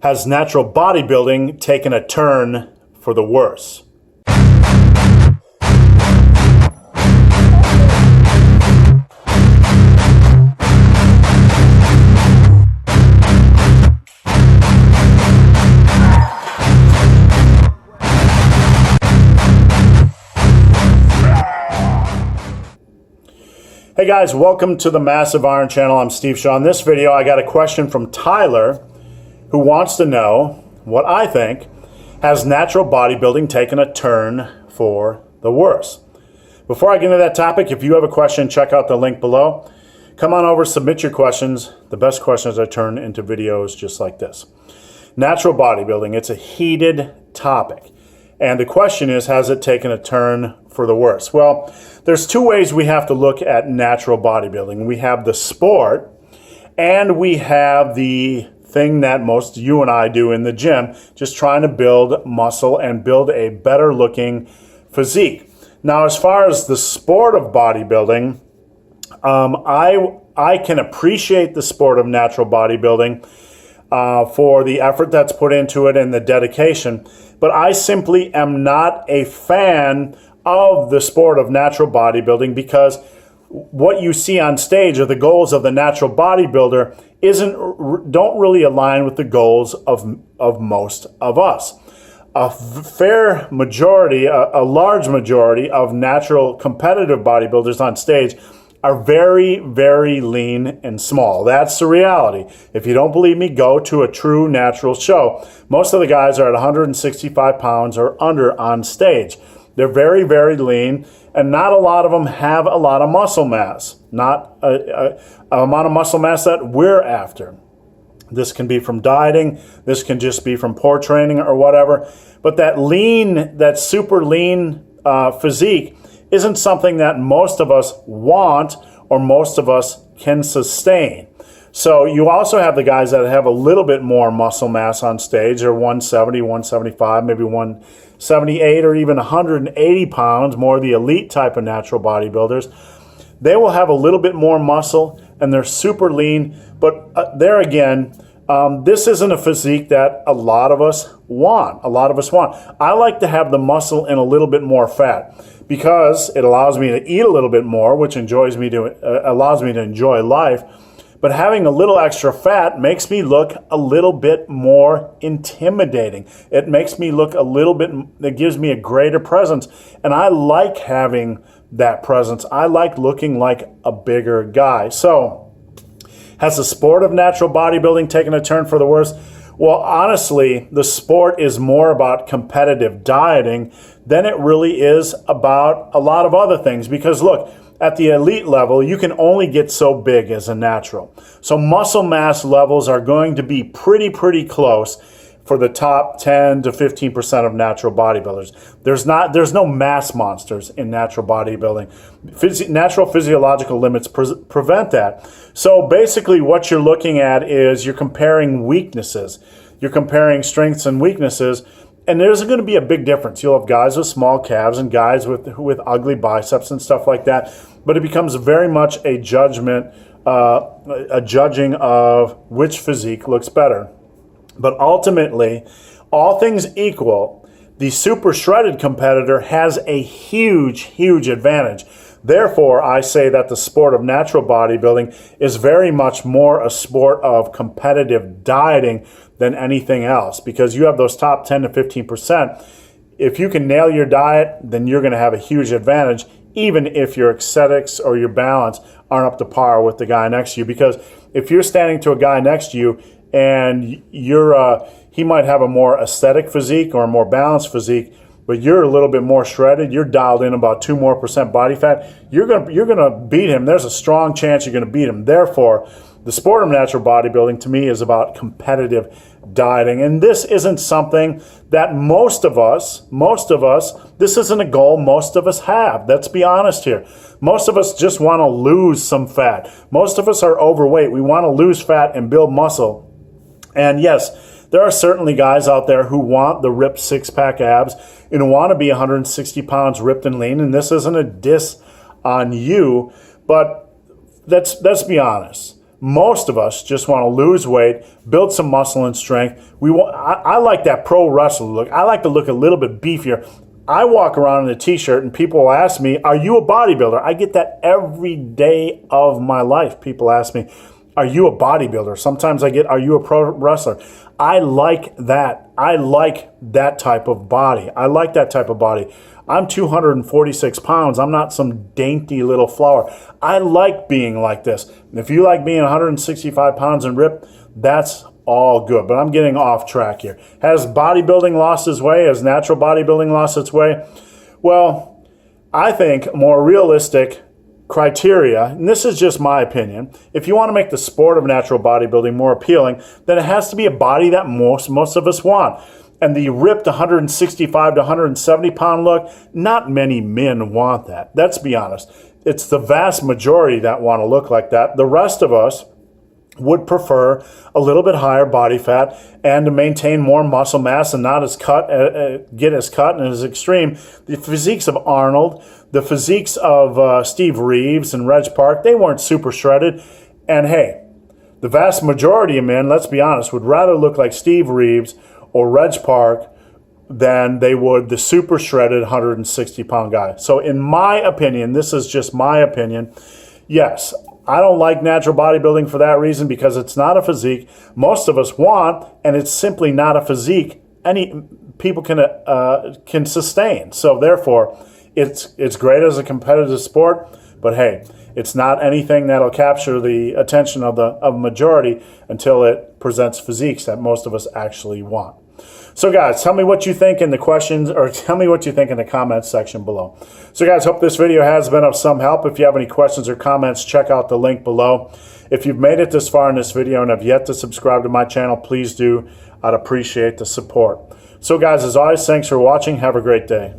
Has natural bodybuilding taken a turn for the worse? Hey guys, welcome to the Massive Iron Channel. I'm Steve Shaw. In this video, I got a question from Tyler who wants to know what I think. Has natural bodybuilding taken a turn for the worse? Before I get into that topic, if you have a question, check out the link below. Come on over, submit your questions. The best questions I turn into videos just like this. Natural bodybuilding, it's a heated topic. And the question is, has it taken a turn for the worse? Well, there's two ways we have to look at natural bodybuilding. We have the sport, and we have the thing that most you and I do in the gym, just trying to build muscle and build a better looking physique. Now, as far as the sport of bodybuilding, I can appreciate the sport of natural bodybuilding for the effort that's put into it and the dedication, but I simply am not a fan of the sport of natural bodybuilding, because what you see on stage or the goals of the natural bodybuilder don't really align with the goals of most of us. A fair majority, a large majority of natural competitive bodybuilders on stage are very, very lean and small. That's the reality. If you don't believe me, go to a true natural show. Most of the guys are at 165 pounds or under on stage. They're very, very lean, and not a lot of them have a lot of muscle mass, not a amount of muscle mass that we're after. This can be from dieting, this can just be from poor training or whatever, but that super lean physique isn't something that most of us want or most of us can sustain. So you also have the guys that have a little bit more muscle mass on stage. They're 170, 175, maybe 178 or even 180 pounds, more the elite type of natural bodybuilders. They will have a little bit more muscle and they're super lean, but there again, this isn't a physique that a lot of us want. I like to have the muscle and a little bit more fat, because it allows me to eat a little bit more, which allows me to enjoy life. But having a little extra fat makes me look a little bit more intimidating. It makes me look it gives me a greater presence. And I like having that presence. I like looking like a bigger guy. So, has the sport of natural bodybuilding taken a turn for the worse? Well, honestly, the sport is more about competitive dieting than it really is about a lot of other things. Because look, at the elite level, you can only get so big as a natural. So muscle mass levels are going to be pretty close for the top 10 to 15% of natural bodybuilders. There's no mass monsters in natural bodybuilding. Natural physiological limits prevent that. So basically what you're looking at is you're comparing weaknesses. You're comparing strengths and weaknesses, and there's going to be a big difference. You'll have guys with small calves and guys with ugly biceps and stuff like that. But it becomes very much a judgment, a judging of which physique looks better. But ultimately, all things equal, the super shredded competitor has a huge advantage. Therefore, I say that the sport of natural bodybuilding is very much more a sport of competitive dieting than anything else, because you have those top 10 to 15%. If you can nail your diet, then you're going to have a huge advantage, even if your aesthetics or your balance aren't up to par with the guy next to you. Because if you're standing to a guy next to you and he might have a more aesthetic physique or a more balanced physique, but you're a little bit more shredded, you're dialed in about 2% more body fat, you're gonna beat him. There's a strong chance you're gonna beat him. Therefore, the sport of natural bodybuilding to me is about competitive dieting. And this isn't something that most of us, this isn't a goal most of us have. Let's be honest here. Most of us just want to lose some fat. Most of us are overweight. We want to lose fat and build muscle. And yes, there are certainly guys out there who want the ripped six-pack abs and who want to be 160 pounds ripped and lean. And this isn't a diss on you, but let's be honest. Most of us just want to lose weight, build some muscle and strength. I like that pro wrestler look. I like to look a little bit beefier. I walk around in a t-shirt and people will ask me, are you a bodybuilder? I get that every day of my life. People ask me, are you a bodybuilder? Sometimes I get, are you a pro wrestler? I like that. I like that type of body. I like that type of body. I'm 246 pounds. I'm not some dainty little flower. I like being like this. If you like being 165 pounds and ripped, that's all good. But I'm getting off track here. Has bodybuilding lost its way? Has natural bodybuilding lost its way? Well, I think more realistic criteria, and this is just my opinion, if you want to make the sport of natural bodybuilding more appealing, then it has to be a body that most of us want. And the ripped 165 to 170 pound look, not many men want that. Let's be honest. It's the vast majority that want to look like that. The rest of us would prefer a little bit higher body fat and to maintain more muscle mass and not as get as cut and as extreme. The physiques of Arnold, the physiques of Steve Reeves and Reg Park, they weren't super shredded. And hey, the vast majority of men, let's be honest, would rather look like Steve Reeves or Reg Park than they would the super shredded 160 pound guy. So in my opinion, this is just my opinion, yes, I don't like natural bodybuilding for that reason, because it's not a physique most of us want, and it's simply not a physique any people can sustain. So therefore, it's great as a competitive sport, but hey, it's not anything that'll capture the attention of the majority until it presents physiques that most of us actually want. So guys, tell me what you think in the questions, or tell me what you think in the comments section below. So guys, hope this video has been of some help. If you have any questions or comments, check out the link below. If you've made it this far in this video and have yet to subscribe to my channel, please do. I'd appreciate the support. So guys, as always, thanks for watching. Have a great day.